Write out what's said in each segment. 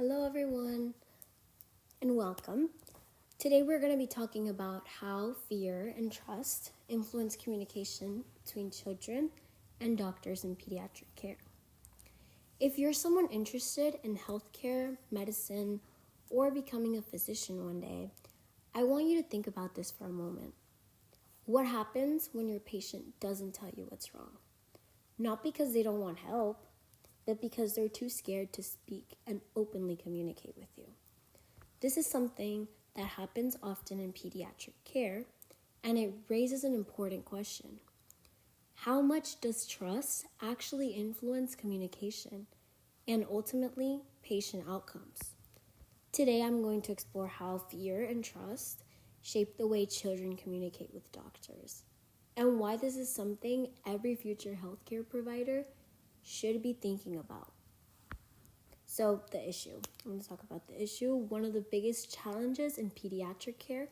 Hello everyone and welcome. Today we're going to be talking about how fear and trust influence communication between children and doctors in pediatric care. If you're someone interested in healthcare, medicine, or becoming a physician one day, I want you to think about this for a moment. What happens when your patient doesn't tell you what's wrong? Not because they don't want help, but because they're too scared to speak and openly communicate with you. This is something that happens often in pediatric care, and it raises an important question. How much does trust actually influence communication and ultimately patient outcomes? Today I'm going to explore how fear and trust shape the way children communicate with doctors, and why this is something every future healthcare provider should be thinking about. So the issue. I'm going to talk about the issue. One of the biggest challenges in pediatric care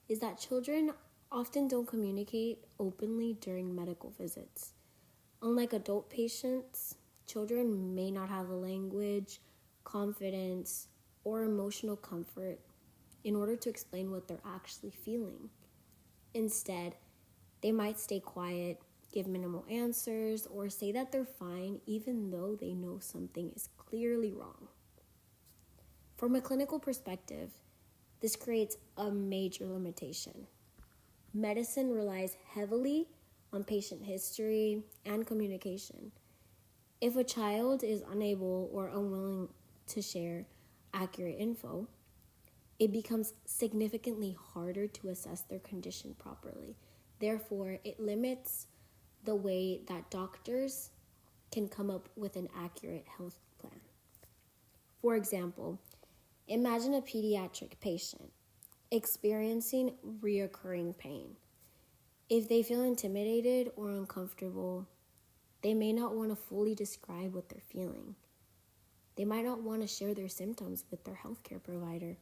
is that children often don't communicate openly during medical visits. Unlike adult patients, children may not have the language, confidence, or emotional comfort in order to explain what they're actually feeling. Instead, they might stay quiet, give minimal answers, or say that they're fine even though they know something is clearly wrong. From a clinical perspective, this creates a major limitation. Medicine relies heavily on patient history and communication. If a child is unable or unwilling to share accurate info, it becomes significantly harder to assess their condition properly. Therefore, it limits the way that doctors can come up with an accurate health plan. For example, imagine a pediatric patient experiencing reoccurring pain. If they feel intimidated or uncomfortable, they may not want to fully describe what they're feeling. They might not want to share their symptoms with their healthcare provider.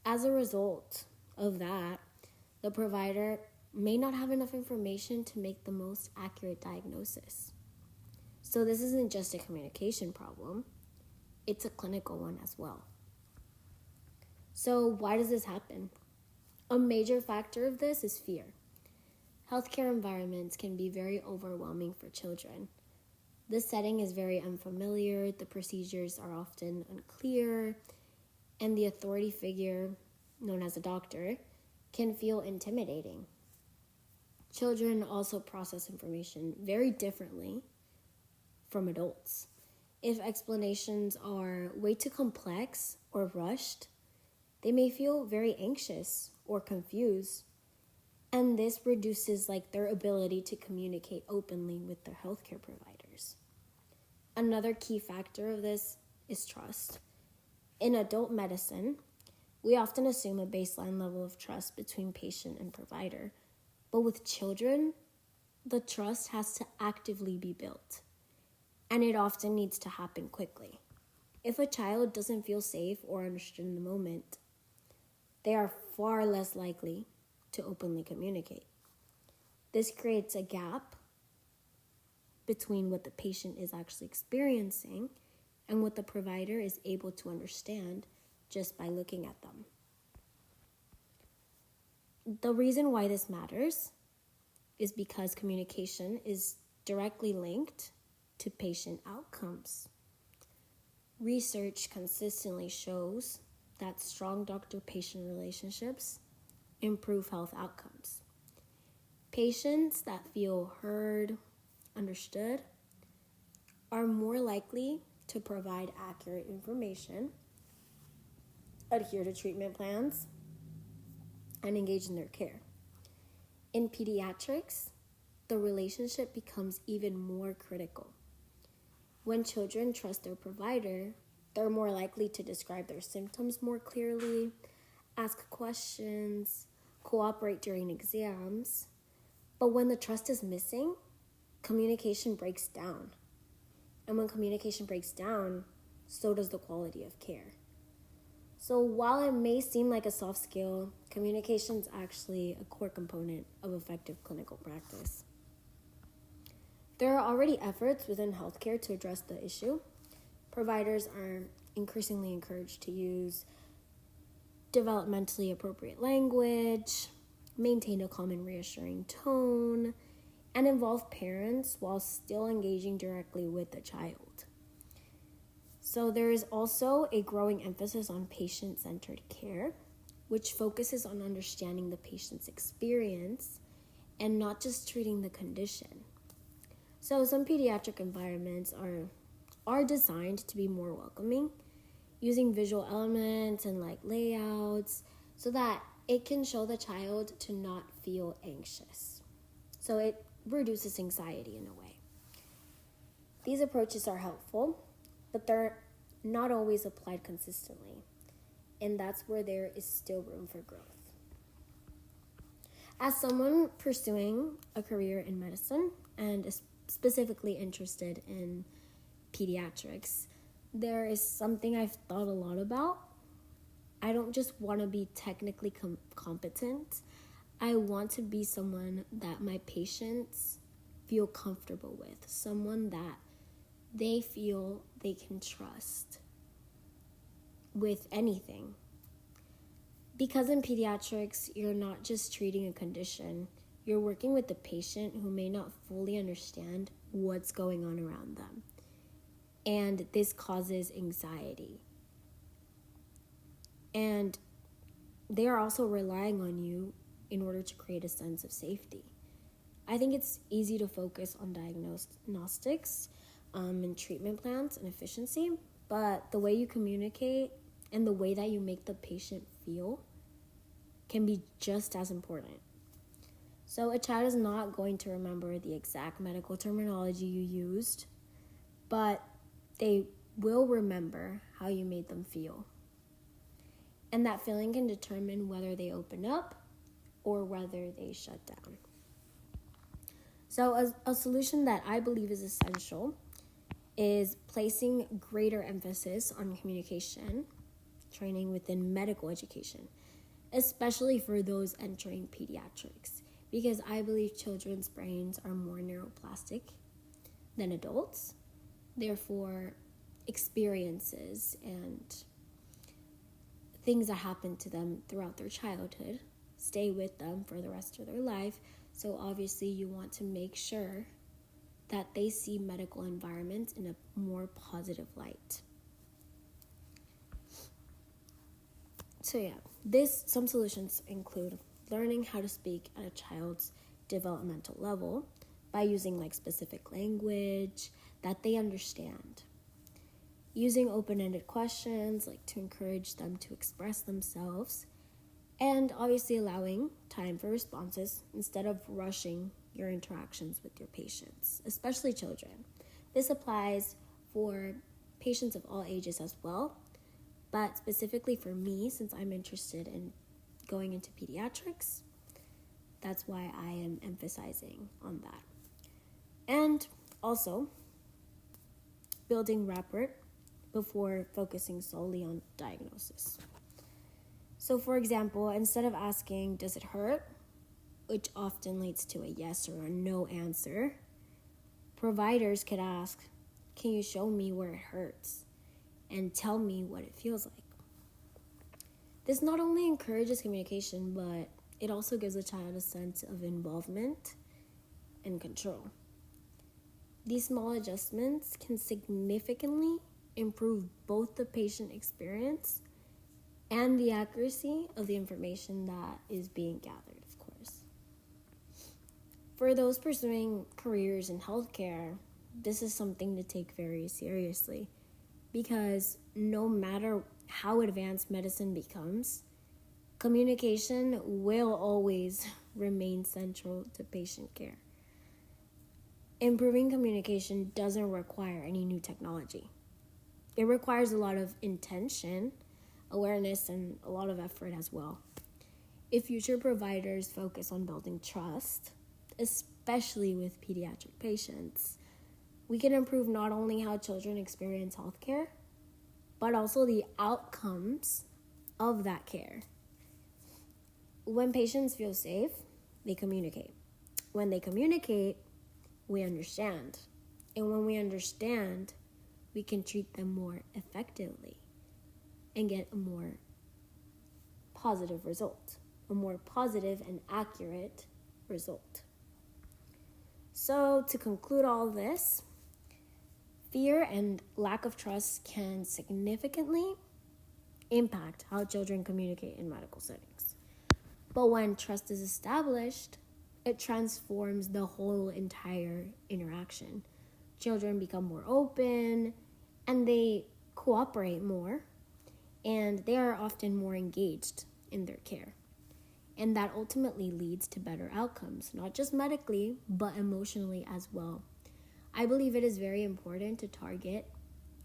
As a result of that, the provider may not have enough information to make the most accurate diagnosis. So this isn't just a communication problem, it's a clinical one as well. So why does this happen? A major factor of this is fear. Healthcare environments can be very overwhelming for children. The setting is very unfamiliar, the procedures are often unclear, and the authority figure, known as a doctor, can feel intimidating. Children also process information very differently from adults. If explanations are way too complex or rushed, they may feel very anxious or confused, and this reduces their ability to communicate openly with their healthcare providers. Another key factor of this is trust. In adult medicine, we often assume a baseline level of trust between patient and provider, but with children, the trust has to actively be built, and it often needs to happen quickly. If a child doesn't feel safe or understood in the moment, they are far less likely to openly communicate. This creates a gap between what the patient is actually experiencing and what the provider is able to understand just by looking at them. The reason why this matters is because communication is directly linked to patient outcomes. Research consistently shows that strong doctor-patient relationships improve health outcomes. Patients that feel heard, understood, are more likely to provide accurate information, adhere to treatment plans, and engage in their care. In pediatrics, the relationship becomes even more critical. When children trust their provider, they're more likely to describe their symptoms more clearly, ask questions, cooperate during exams. But when the trust is missing, communication breaks down. And when communication breaks down, so does the quality of care. So while it may seem like a soft skill, communication is actually a core component of effective clinical practice. There are already efforts within healthcare to address the issue. Providers are increasingly encouraged to use developmentally appropriate language, maintain a calm and reassuring tone, and involve parents while still engaging directly with the child. So there is also a growing emphasis on patient-centered care, which focuses on understanding the patient's experience and not just treating the condition. So some pediatric environments are designed to be more welcoming, using visual elements and layouts so that it can show the child to not feel anxious. So it reduces anxiety in a way. These approaches are helpful, but they're not always applied consistently, and that's where there is still room for growth. As someone pursuing a career in medicine and is specifically interested in pediatrics, there is something I've thought a lot about. I don't just want to be technically competent. I want to be someone that my patients feel comfortable with, someone that they feel they can trust with anything. Because in pediatrics, you're not just treating a condition, you're working with the patient who may not fully understand what's going on around them. And this causes anxiety. And they are also relying on you in order to create a sense of safety. I think it's easy to focus on diagnostics and treatment plans and efficiency, but the way you communicate and the way that you make the patient feel can be just as important. So a child is not going to remember the exact medical terminology you used, but they will remember how you made them feel. And that feeling can determine whether they open up or whether they shut down. So a solution that I believe is essential is placing greater emphasis on communication training within medical education, especially for those entering pediatrics, because I believe children's brains are more neuroplastic than adults. Therefore, experiences and things that happen to them throughout their childhood stay with them for the rest of their life. So obviously you want to make sure that they see medical environments in a more positive light. So some solutions include learning how to speak at a child's developmental level by using specific language that they understand. Using open-ended questions to encourage them to express themselves, and obviously allowing time for responses instead of rushing your interactions with your patients, especially children. This applies for patients of all ages as well, but specifically for me, since I'm interested in going into pediatrics, that's why I am emphasizing on that. And also, building rapport before focusing solely on diagnosis. So for example, instead of asking, does it hurt? Which often leads to a yes or a no answer, providers could ask, can you show me where it hurts and tell me what it feels like? This not only encourages communication, but it also gives the child a sense of involvement and control. These small adjustments can significantly improve both the patient experience and the accuracy of the information that is being gathered, of course. For those pursuing careers in healthcare, this is something to take very seriously, because no matter how advanced medicine becomes, communication will always remain central to patient care. Improving communication doesn't require any new technology. It requires a lot of intention, awareness, and a lot of effort as well. If future providers focus on building trust, especially with pediatric patients, we can improve not only how children experience healthcare, but also the outcomes of that care. When patients feel safe, they communicate. When they communicate, we understand. And when we understand, we can treat them more effectively. and get a more positive result, a more positive and accurate result. So to conclude all this, fear and lack of trust can significantly impact how children communicate in medical settings. But when trust is established, it transforms the whole entire interaction. Children become more open and they cooperate more, and they are often more engaged in their care. And that ultimately leads to better outcomes, not just medically, but emotionally as well. I believe it is very important to target,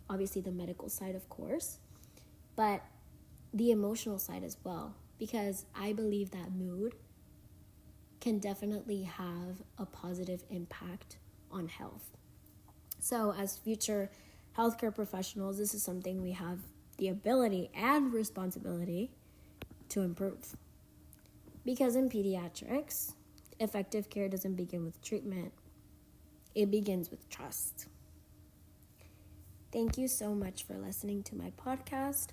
obviously, the medical side, of course, but the emotional side as well, because I believe that mood can definitely have a positive impact on health. So as future healthcare professionals, this is something we have the ability and responsibility to improve. Because in pediatrics, effective care doesn't begin with treatment. It begins with trust. Thank you so much for listening to my podcast.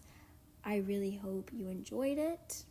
I really hope you enjoyed it.